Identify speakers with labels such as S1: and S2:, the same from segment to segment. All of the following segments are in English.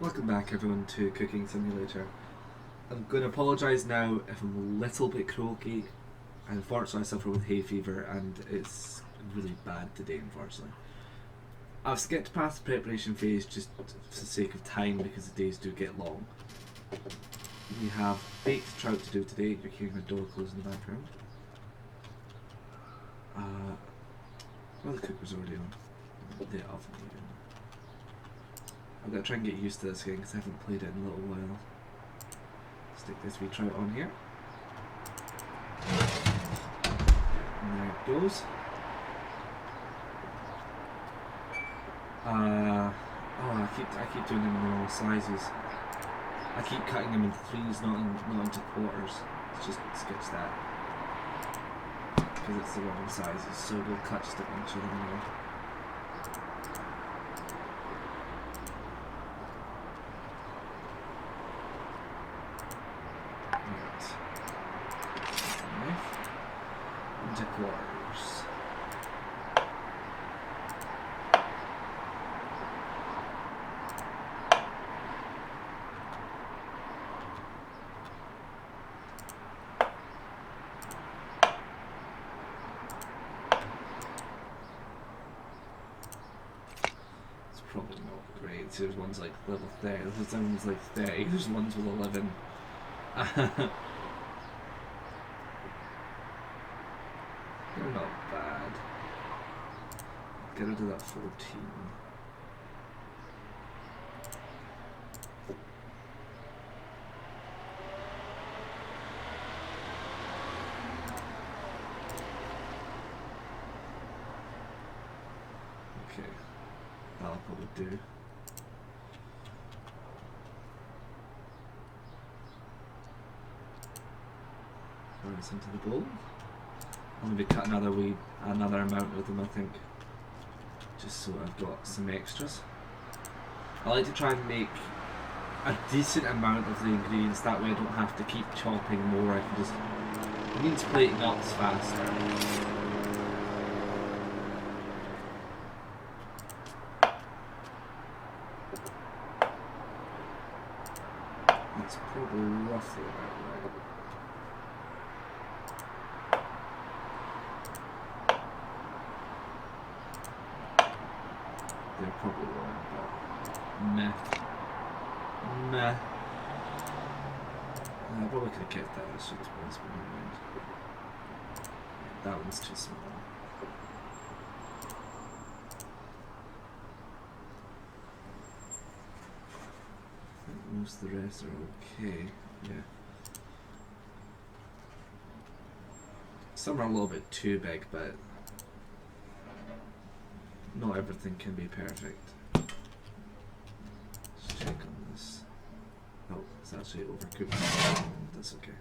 S1: Welcome back everyone to Cooking Simulator. I'm going to apologise now if I'm a little bit croaky. Unfortunately I suffer with hay fever and it's really bad today, unfortunately. I've skipped past the preparation phase just for the sake of time because the days do get long. We have baked trout to do today. You're hearing the door close in the background. Well, the cooker's already on. The oven even. I'm going to try and get used to this game because I haven't played it in a little while. Stick this wee trout on here. And there it goes. I keep doing them in normal sizes. I keep cutting them into threes, not into quarters. It's just sketch that. Because it's the wrong sizes, so they'll cut just a bunch of them anyway. Into quarters. It's probably not great. There's ones like level 30, there's ones like 30, there's ones with 11. They're not bad. Get rid of that 14. Okay, that'll probably do. Throw this into the bowl. I'm going to be cutting another amount of them, I think, just so I've got some extras. I like to try and make a decent amount of the ingredients, that way I don't have to keep chopping more, I can just, it means plating up faster. That's probably roughly about right. They're probably wrong, but meh. Meh. I probably could have kept that as soon as possible. That one's too small. I think most of the rest are okay. Yeah. Some are a little bit too big, but not everything can be perfect. Let's check on this. Oh, it's actually overcooked. That's okay.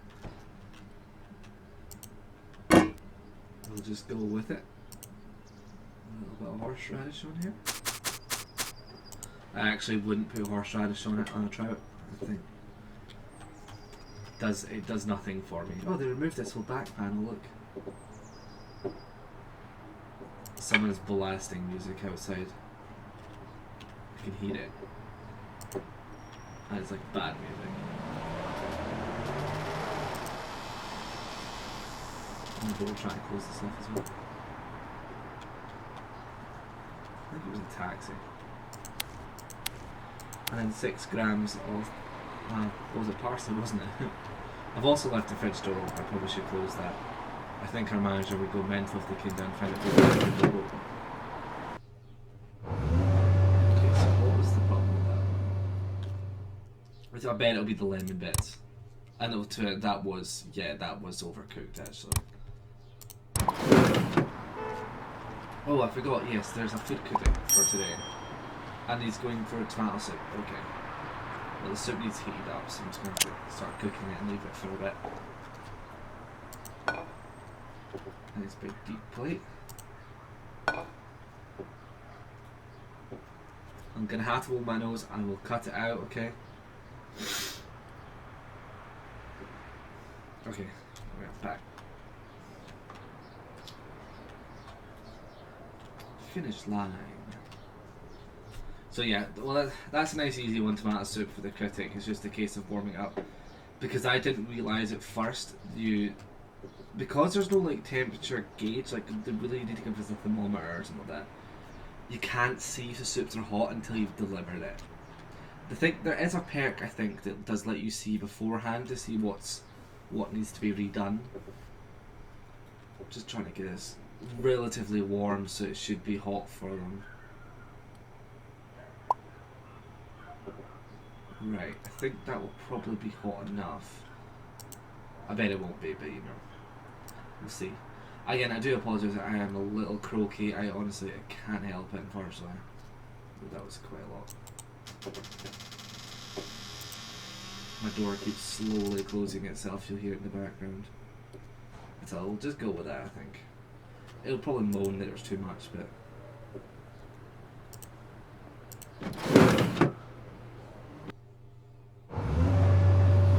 S1: We'll just go with it. A little bit of horseradish on here. I actually wouldn't put horseradish on it on a trout. I think it does nothing for me. Oh, they removed this whole back panel. Look. Someone's blasting music outside. I can hear it. And it's like bad music. I'm going to try and close this off as well. I think it was a taxi. And then 6 grams of, what was it, parsley, wasn't it? I've also left the fridge door open. I probably should close that. I think our manager would go mental if they came down and found out we left the door open. Okay, so what was the problem with that one? I bet it'll be the lemon bits. And that was overcooked actually. Oh, I forgot, yes, there's a food cooking for today. And he's going for a tomato soup, okay. Well, the soup needs heated up, so I'm just going to start cooking it and leave it for a bit. Nice big deep plate. I'm going to have to hold my nose and we'll cut it out, okay? Okay, we're back. Finish line. So yeah, well that's a nice easy one, tomato soup for the critic. It's just a case of warming up. Because I didn't realise at first, because there's no like temperature gauge, like they really need to give us a thermometer or something like that. You can't see if the soups are hot until you've delivered it. The thing, there is a perk I think that does let you see beforehand to see what needs to be redone. Just trying to get this relatively warm so it should be hot for them. Right, I think that will probably be hot enough. I bet it won't be, but you know. We'll see. Again, I do apologise, I am a little croaky. I can't help it, unfortunately. But that was quite a lot. My door keeps slowly closing itself, you'll hear it in the background. So we'll just go with that, I think. It'll probably moan that there's too much, but...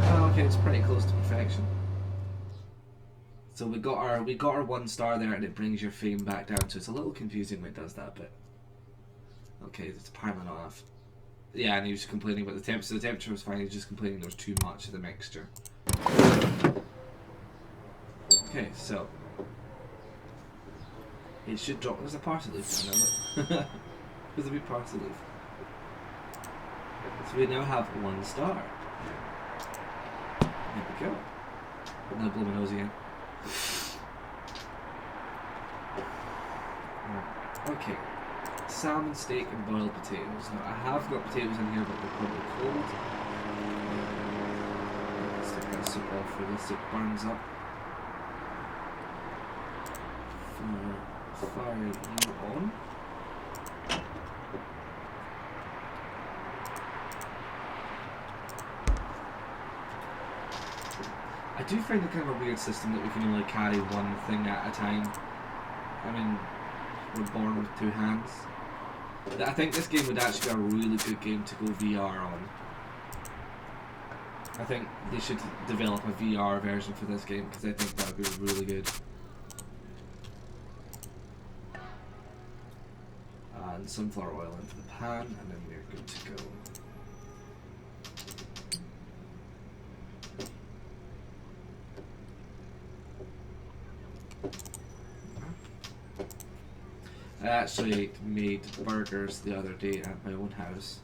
S1: Oh, okay, it's pretty close to perfection. So we got our 1 star there, and it brings your fame back down. So it's a little confusing when it does that, but okay, it's apparently not enough. Yeah, and he was complaining about the temperature. So the temperature was fine. He was just complaining there was too much of the mixture. Okay, so it should drop. There's a parsley leaf down there. Look. There's a big parsley leaf. So we now have 1 star. There we go. I'm gonna blow my nose again. Okay, salmon steak and boiled potatoes. Now I have got potatoes in here, but they're probably cold. Let's take that soup off where the soup burns up. Fire you on. I do find it kind of a weird system that we can only carry one thing at a time. I mean, we're born with 2 hands. I think this game would actually be a really good game to go VR on. I think they should develop a VR version for this game because I think that would be really good. And sunflower oil into the pan, and then we're good to go. I actually made burgers the other day at my own house,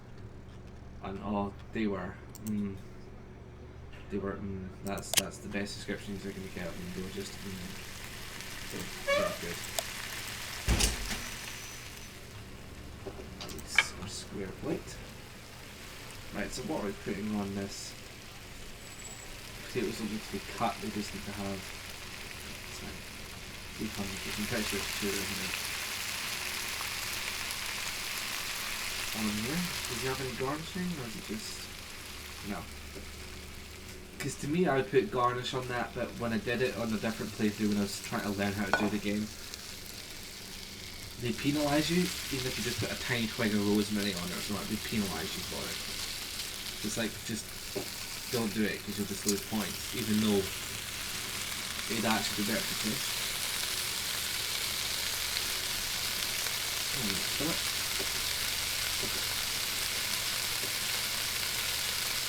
S1: and oh, they were that's the best description you're going to get of them. They were just they were good. It's a square plate. Right, so what are we putting on this? Potatoes don't need to be cut, they just need to have 300, I'm pretty sure it's 2, isn't it? On here, does he have any garnishing, or is it just... no. Because to me I would put garnish on that, but when I did it on a different playthrough when I was trying to learn how to do the game, they penalise you, even if you just put a tiny twig of rosemary on it or something, they penalise you for it. It's like, just don't do it because you'll just lose points, even though it'd actually be better to taste.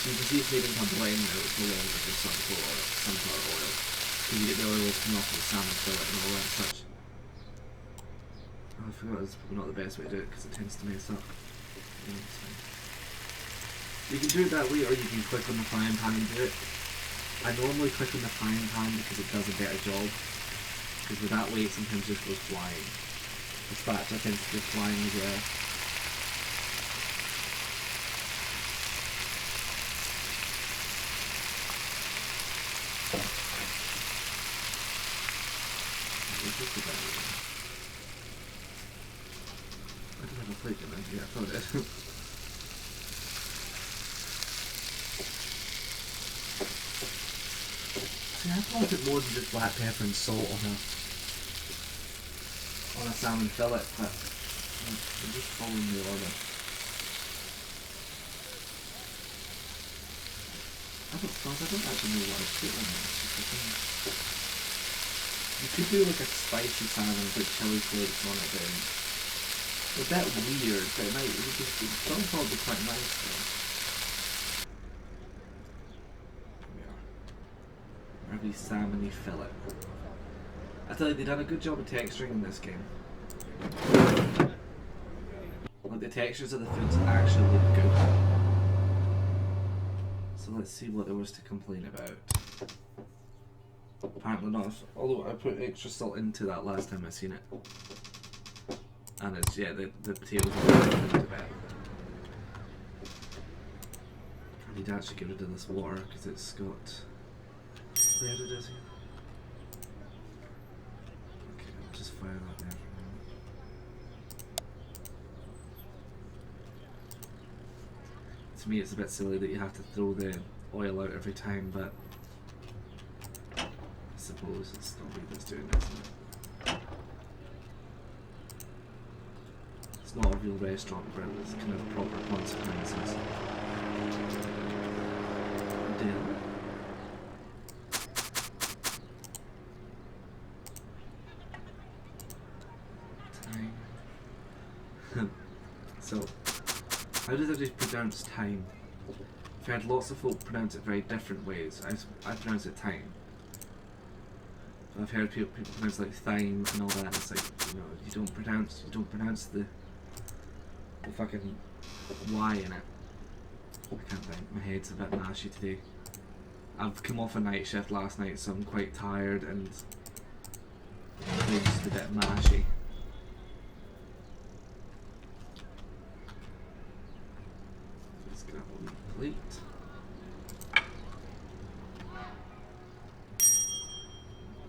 S1: You can see it's made into a blend now, it's no longer just sunflower oil. Because you get the oils coming off of the salmon fillet and all that such. Oh, I forgot it's probably not the best way to do it because it tends to mess up. You can do it that way, or you can click on the frying pan and do it. I normally click on the frying pan because it does a better job. Because with that way it sometimes just goes flying. The spatula tends to go flying as well. I don't have a plate in there. Yeah, I thought it. See, I thought it more than just black pepper and salt on a salmon fillet, but I'm just following the order. I don't actually know what I put on it. You could do like a spicy salmon and put chili flakes on it then. a bit weird, but it might it'll probably be quite nice though. There we are. Maybe salmony fillet. I tell you, they've done a good job of texturing in this game. Like the textures of the foods actually look good. So let's see what there was to complain about. Apparently not, although I put extra salt into that last time I seen it. And it's, yeah, the potatoes are really good a bit. I need to actually get rid of this water because it's got... Where it is here? Okay, I'll just fire that there for a moment. To me it's a bit silly that you have to throw the oil out every time, but I suppose it's not me that's doing it, isn't it? It's not a real restaurant, but it's kind of proper consequences. Deal. Time. So, how does everybody pronounce time? I've heard lots of folk pronounce it very different ways. I pronounce it time. I've heard people pronounce like thyme and all that. And it's like, you know, you don't pronounce the fucking Y in it. I can't think. My head's a bit mashy today. I've come off a night shift last night, so I'm quite tired and just a bit mashy. Let's grab a wee plate.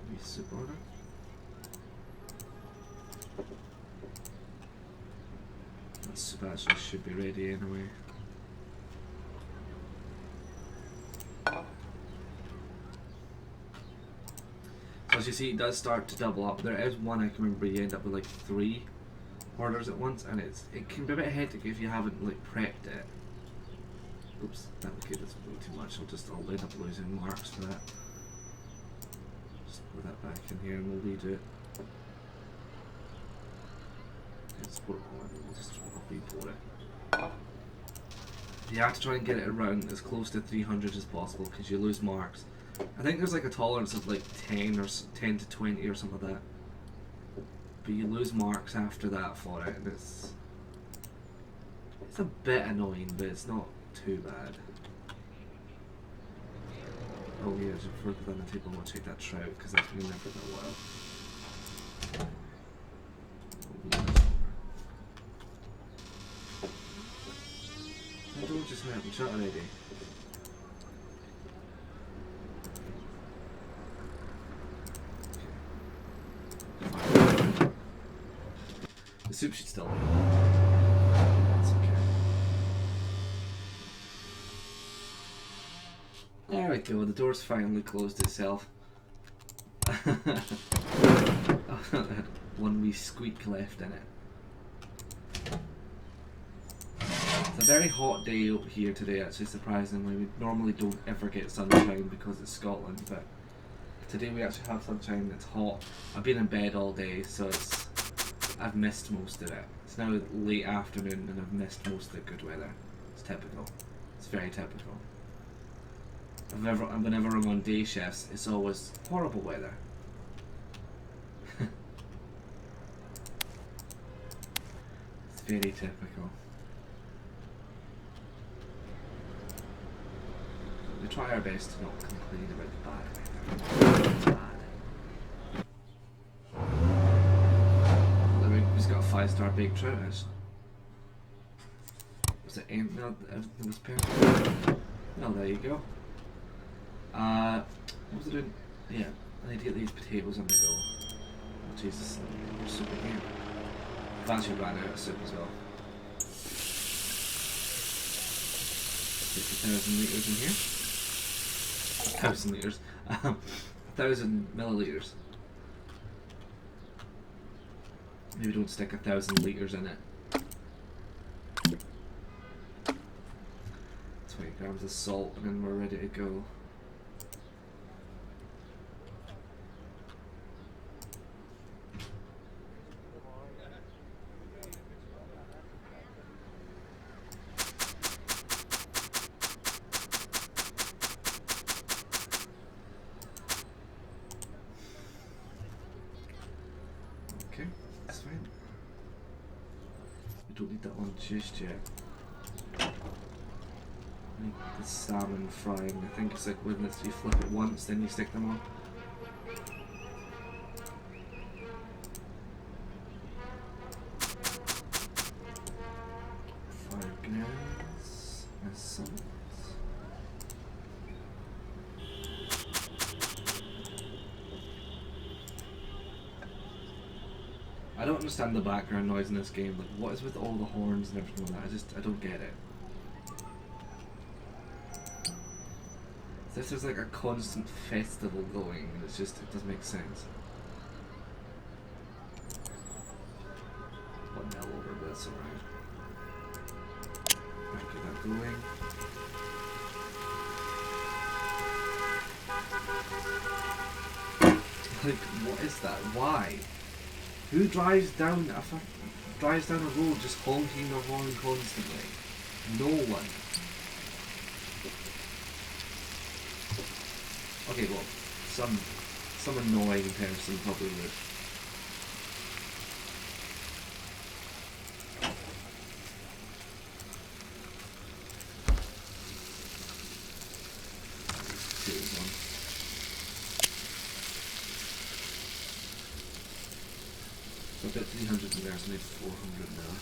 S1: Wee soup order. That soup actually should be ready anyway. So as you see, it does start to double up. There is one I can remember you end up with like 3 orders at once, and it can be a bit hectic if you haven't like prepped it. Oops, that okay, that's way too much. I'll end up losing marks for that. Just put that back in here and we'll redo it. It's portable, we'll just re-pour it. You have to try and get it around as close to 300 as possible because you lose marks. I think there's like a tolerance of like 10 or 10 to 20 or something like that. But you lose marks after that for it, and it's a bit annoying, but it's not too bad. Oh yeah, just further down the table, we'll check that trout because that's been there for a while. I don't just have them shut already. The soup should still be. That's okay. There we go, the door's finally closed itself. I had one wee squeak left in it. It's a very hot day up here today, actually, surprisingly. We normally don't ever get sunshine because it's Scotland, but today we actually have sunshine. It's hot. I've been in bed all day, so I've missed most of it. It's now late afternoon and I've missed most of the good weather. It's typical. It's very typical. Whenever I'm on day shifts, it's always horrible weather. It's very typical. We try our best to not complain about the bad weather. It's bad. We've got a 5-star baked trout. Was it aimed? No, everything was perfect. Oh, there you go. What was I doing? Yeah, I need to get these potatoes on the go. Oh, Jesus, there's soup in here. I've actually ran out of soup as well. 50,000 litres in here. 1,000 litres. 1,000 millilitres. Maybe don't stick 1,000 litres in it. 20 grams of salt and then we're ready to go. We don't need that one just yet. Like the salmon frying. I think it's like when it's, you flip it once, then you stick them on. I don't understand the background noise in this game. Like, what is with all the horns and everything like that? I don't get it. This is like a constant festival going, and it doesn't make sense. What now over this around? Right, get that going. Like, what is that? Why? Who drives down a road just honking their horn constantly? No one. Okay, well, some annoying person probably would. So I've got 300 in there, so I need 400 now.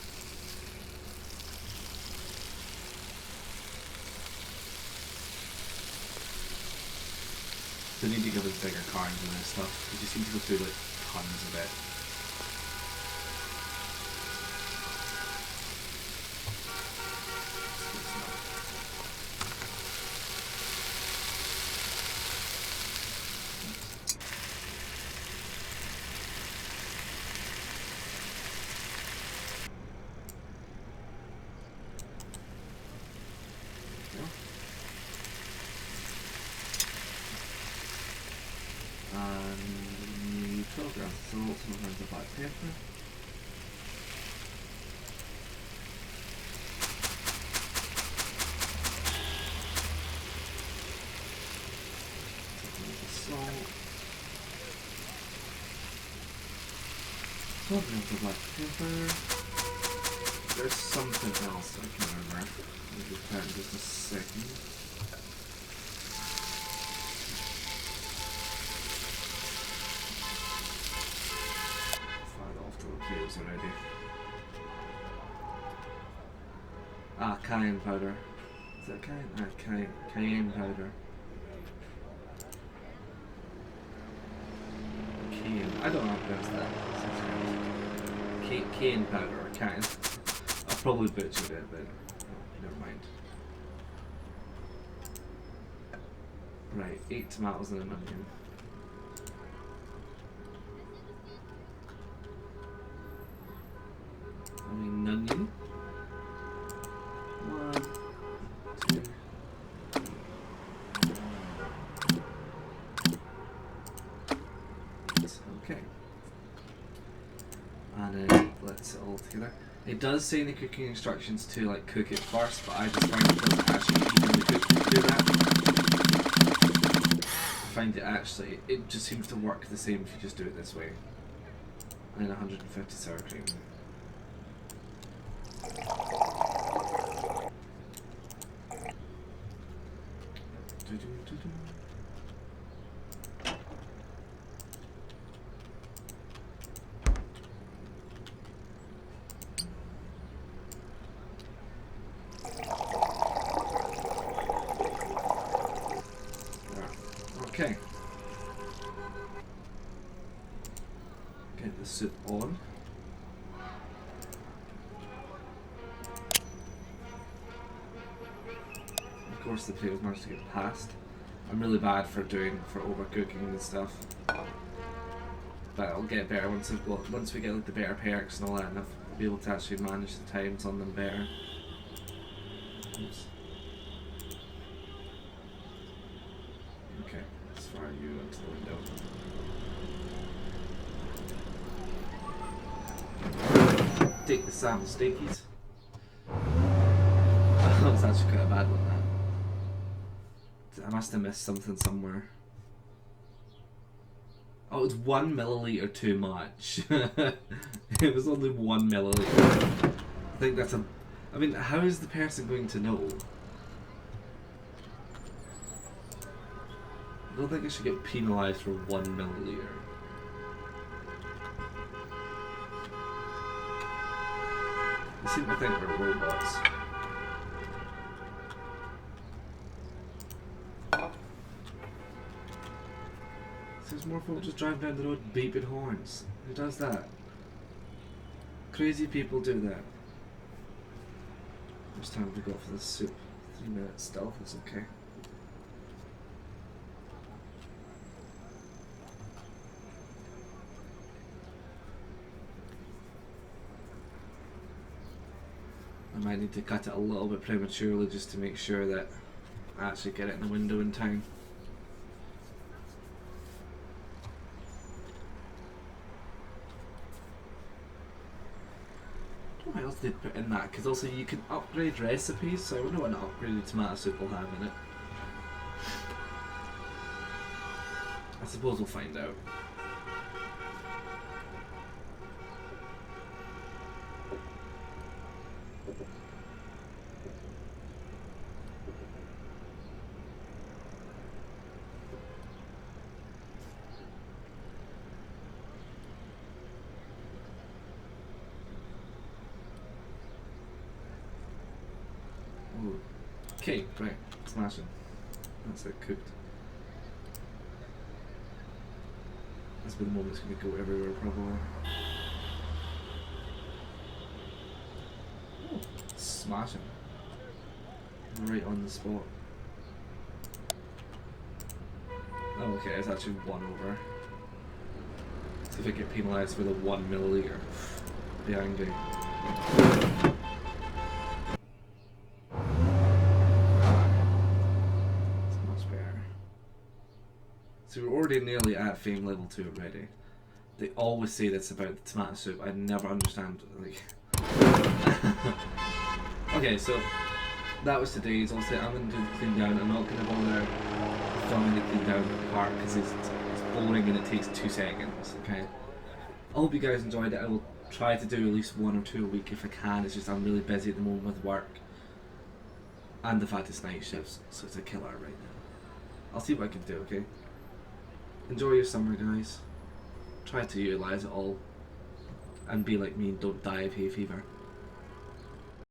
S1: So I need to give us bigger cars and this stuff, because you seem to go through like tons of it. Salt, sometimes the black pepper. Salt. 12 grams of black pepper. There's something else I can't remember. I'll just try in just a second. Already. Ah, cayenne powder. Is that cayenne? Ah, cayenne powder. Cayenne. I don't know how to pronounce that. Cayenne powder or cayenne. I'll probably butcher it, but never mind. Right, 8 tomatoes and an onion. Onion. 1, 2. Okay. And then let's it all together. It does say in the cooking instructions to like cook it first, but I just find it doesn't actually evenly cook to do that. I find it just seems to work the same if you just do it this way. And then 150 sour cream. Okay. Get the soup on. Of course the potatoes managed to get past. I'm really bad for overcooking and stuff. But I'll get better once we get like the better perks and all that, and I'll be able to actually manage the times on them better. Oops. Okay, let's fire you into the window. Take the salmon steakies. That was actually quite a bad one, that. I must have missed something somewhere. Oh, it's 1 milliliter too much. It was only 1 milliliter. I think that's a. I mean, how is the person going to know? I don't think I should get penalised for 1 milliliter. They seem to think we're robots. There's more folk just driving down the road beeping horns. Who does that? Crazy people do that. How much time have we got for this soup? 3 minutes stealth, it's okay. I might need to cut it a little bit prematurely just to make sure that I actually get it in the window in time. What else did they put in that? Because also you can upgrade recipes, so I wonder what an upgraded tomato soup will have in it. I suppose we'll find out. Okay, right, smashing. That's it, cooked. That's where the moment's going to go everywhere, probably. Oh, smashing. Right on the spot. Oh, okay, it's actually 1 over. See if I get penalised for the 1 milliliter. Be angry. So we're already nearly at fame level 2 already. They always say this about the tomato soup. I never understand. Like, okay, so that was today's. Obviously, I'm going to do the clean down. I'm not going to bother filming the clean down part because it's boring and it takes 2 seconds. Okay. I hope you guys enjoyed it. I will try to do at least 1 or 2 a week if I can. It's just I'm really busy at the moment with work and the fact it's night shifts, so it's a killer right now. I'll see what I can do. Okay. Enjoy your summer, guys. Try to utilise it all and be like me and don't die of hay fever.